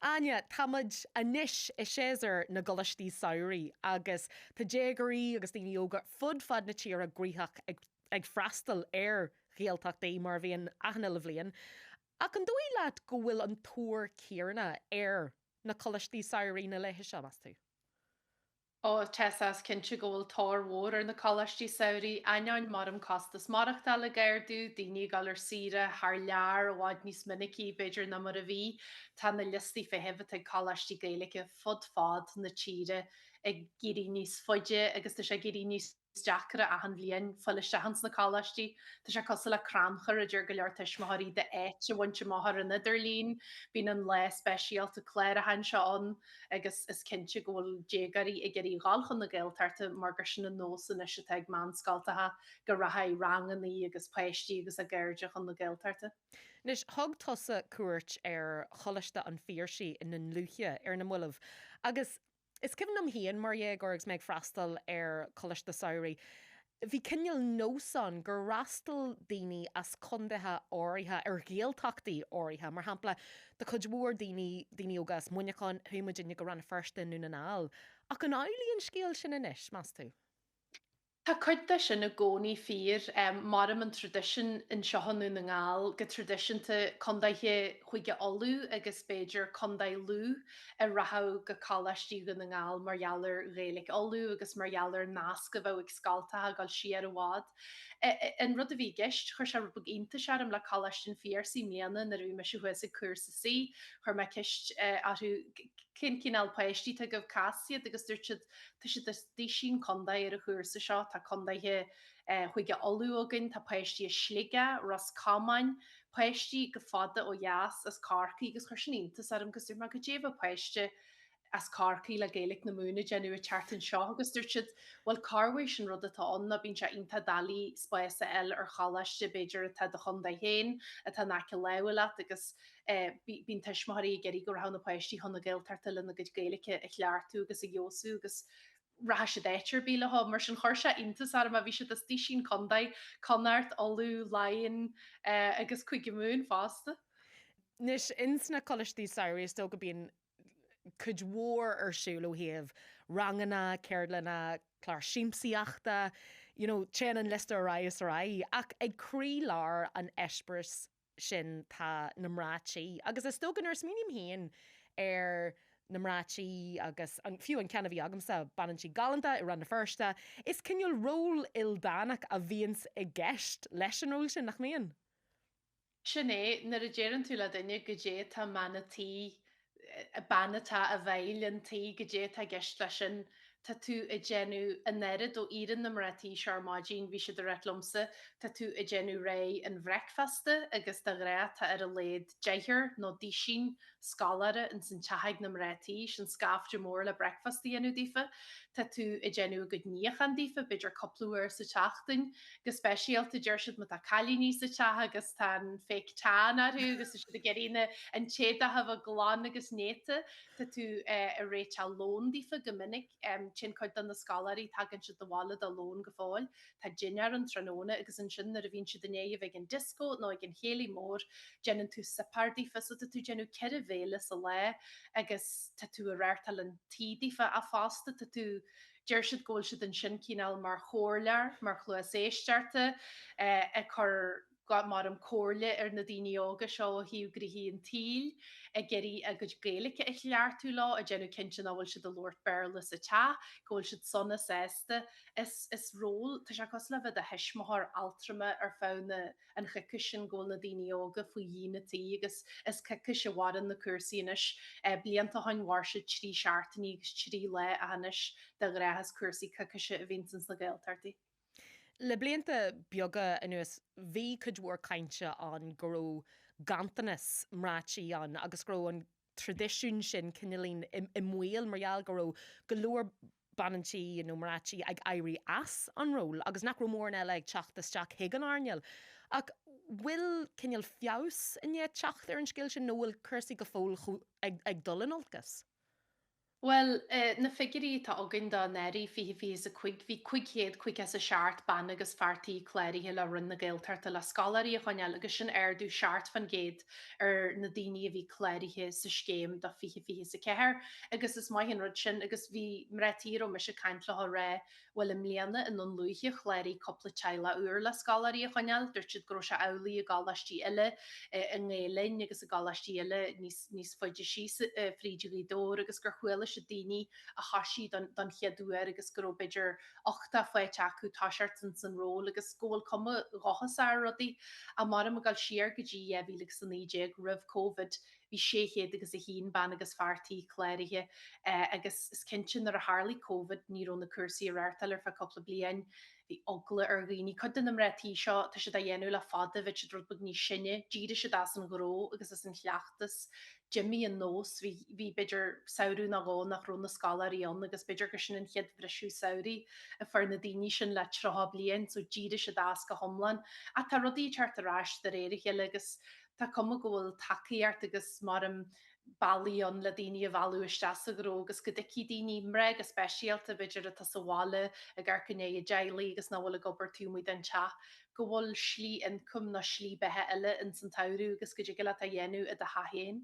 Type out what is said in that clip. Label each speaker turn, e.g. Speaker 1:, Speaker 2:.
Speaker 1: Áine, táid anis I séar na coláistí saoirí agus tá déagóirí agus daoine óga fud na tíar a gríthach ag freastal Gaeltachta mar bhíon aithne le bhliain. Ach an dóí leat go bhfuil an tóir céarna na coláistí saoirí na leithe se mas tú.
Speaker 2: Ó Tessas cinnte ggóil tóir mhór ar na coláistí saoirí aineáin mar an costas marachta le gairdú, daoine galar sire, th lear bháid níos minicí beidir na mar a bhí, tá na listí fe hefyd ag coláistí Gaeilge fud fád na tíre ag géirí níos foide agus tá sé géirí níos deachra a an bhliain foiiste hans na coláistí, Tá sé cos le cranchar a dúr go leor tuismathirí de éit a bhaintse máthar in Idirlín, bín an le speisialta cléir a hen seán agus is cinnte ggóil déagarí i ggurí gáilchan na Gaeltarta mar gur sin na nósan is se teag man scaltathe go ratha ranganí agus peisttí agus a Gaeilge chun na Gaeltarta.
Speaker 1: Nis thug tosa cuairt ar choláiste an fíorsaí in an luche ar na mulamh. Agus is cian am híon mar dhéagóirs méid freastal ar coláiste saoirí. Bhí cinneal nósan gur rastal daoine as condathe áirithe ar Gaeltachtaí áirithe mar hampla de chud mhór daoine ógas muineáin thuimeidine go ranna firsta nú na nál. Ach an áilíonn scéal sin inis, mas tú.
Speaker 2: Tá chuirte sin na gcónaí fír mar an tradition in seohanú na ngáil go tradiisianta condaithe chuige olú agus Beiidir condaid lú a ratha go choláistí go na ngáil margheallar réalaigh olú agus margheallar nasca bheith ag scalta a gáil siar a bhád. In rud a bhí geist chuir se bug ionta searm le choláistin fíorsaí miana na bhí me si huasa cuasa sí, chuir me ceist athú cinál peisttí a goh casíad agus dúirte tá si dí sin condaid ar a chuasa seo tá condaithe chuige olú agan tá peisttí slige ras cámain, peisttí go fada ó jaas as carcaí agus chuirsinínta am gosú me go déobh peiste as carcaí le Gaeilge na múna genú a teartan seo agus dúirte bhil carhaid sin rud atá na bín se inta dalí spéise eil ar chalaiste Beiidir a de chunda héin a tá nace leile agus bín teismathirí geirí gur hana peisttí chuna Gaeltarta le na go Gaeilge a chleartú agus i gheosú agus ra se déitir bíle ha mar sin chuirse intas a bhí se tí sin condaid conart olú lain agus chuige mún fásta.
Speaker 1: Nis insna coláistí saoirí is sto go bíon chud mhór arsúil ó thaobh rangana, ceirlanna, chlár siamsaíochta, téann an lista rá ach ag crí lár an eispras sin tá na mrátaí. Agus is tógan ar smínim héin ar na mrátaí agus an fiú an ceanna bhí agamsa banantí galanta I ran na firsta. Is cinneal ról ildanach a bhíons i gceist leis an ról sin nach míon?
Speaker 2: Sinné nar a déan tú le daine go dé tá manatí a banatá a bhailantí go dé a gceist lei sin tá tú i genú a nerid ó ían na maratí searmáidín bhí si do réitlummsa tá tú i genú ré an bhreicfasta agus de ré tá ar a léad deithir nó dí sin scalare in san teigh na maratí sin scafte mór le breicfastí anú dífa tá tú i genú go níochan dífa beidir coplúir sa teachtain go speisialta deirsid mu a chalíní sa tethe agus tá féic teann arú agus si geíine an téad a hafh glán agus néta tá tú a réit a lón dífa gomininic sin chuid an na scalarí tagann si dohála a lón go fáil, Tá dinear an tróna agus an sin a bhín si denné bheith an disco nó ag an chéala mór genan tú sapardí fa tú genú ceir a bhéle sa le agus tá tú a réirtal an tídífa a fásta tá tú deir siad ggóil siad an sin cíál mar chóirlear mar chlu a séistearte chur mar an cóirle ar na daine óga seo hiú grihí an tíl a geirí a go Gaeilge a leartú lá a genú cinnte bhfuil si do Lord Berla sa te, ggóil siad sonna sésta is ról tá se cos le bheith a heismathir altrama ar fána an chuice sin ggóil na daine óga faoi dhínatí agus is cice se bhádan na cuasaíis blianta hainhhar se trí seaartaní agus trí le anis de réhas cuasaí cice a bhínsans na Gaeltartaí.
Speaker 1: Le blianta beaga anuas bhí chud mhór cainte an goró gantanas mrátaí an agus goró an tradiisiún sin cinnelín I mhaol margheall goró go leor banantí nó mrátaí ag éirí as an ról agus nach mór eile ag teachtasteach hiag an airneal. Ach bhfuil cinneal fios inné teach ar an scéil sin nó bhfuil cursaí go fóil ag dulanoltas?
Speaker 2: Well, na figurí tá agan dá neirí fi a chuig hí chuighéad chuig as a seart ban agus fartaí chléirithe le run na Gaeltachta le scalarí a chuineal agus sin airdú seart fan géad ar na daine a bhí chléirithe sa scéim do fi sa ceair, agus is maithhin rud sin agus bhí mretíí ó me se caiint le ré bhfuil im léana in an luúthe chléirí coppla teile uair le scalarí a chuineal, dúirt siad gro se eolaí a gálaistí eile an ngéalainn agus a gálaistí eile níos foiidir sí frídíí dó agus gur chuile se daoine a hasí don cheadúir agus go beidir 8ta foiit acu táseart san ró agus scóil cum rochas a rudaí a mar a gal siar go dtí a bhílik san níé rih COVID hí séchéad agus a hín ban agus fartaí chléirithe agus is cincin ar a Harlí COVID níró na cuasaí réirtal ar fa coppla blian hí ogla ar rií chu den am rétí seo tá si a dhéanú le fada bheit se drobud ní sinne, díide se das an gró agus is an chleachtas Jimmy an nós hí beidir saoú na gá nach rún na scalaíon agus beidir go sin an chiad bhreisiú saoí a fear na daine sin le troá blion so díide se das go homlan a tá rudí teart arás de réir heile agus tá cum ggóil takeíart agus mar an bailíon le daine a bhú iste a gró agus go dici daoine mre a speisialta beidir a sasáile a gar cinné a déalaí agus na bhfuil a gobar túmú den te. Go bhfuil slí incum na slí bethe eile in san taú agus go le a dhéennn a de hahéin.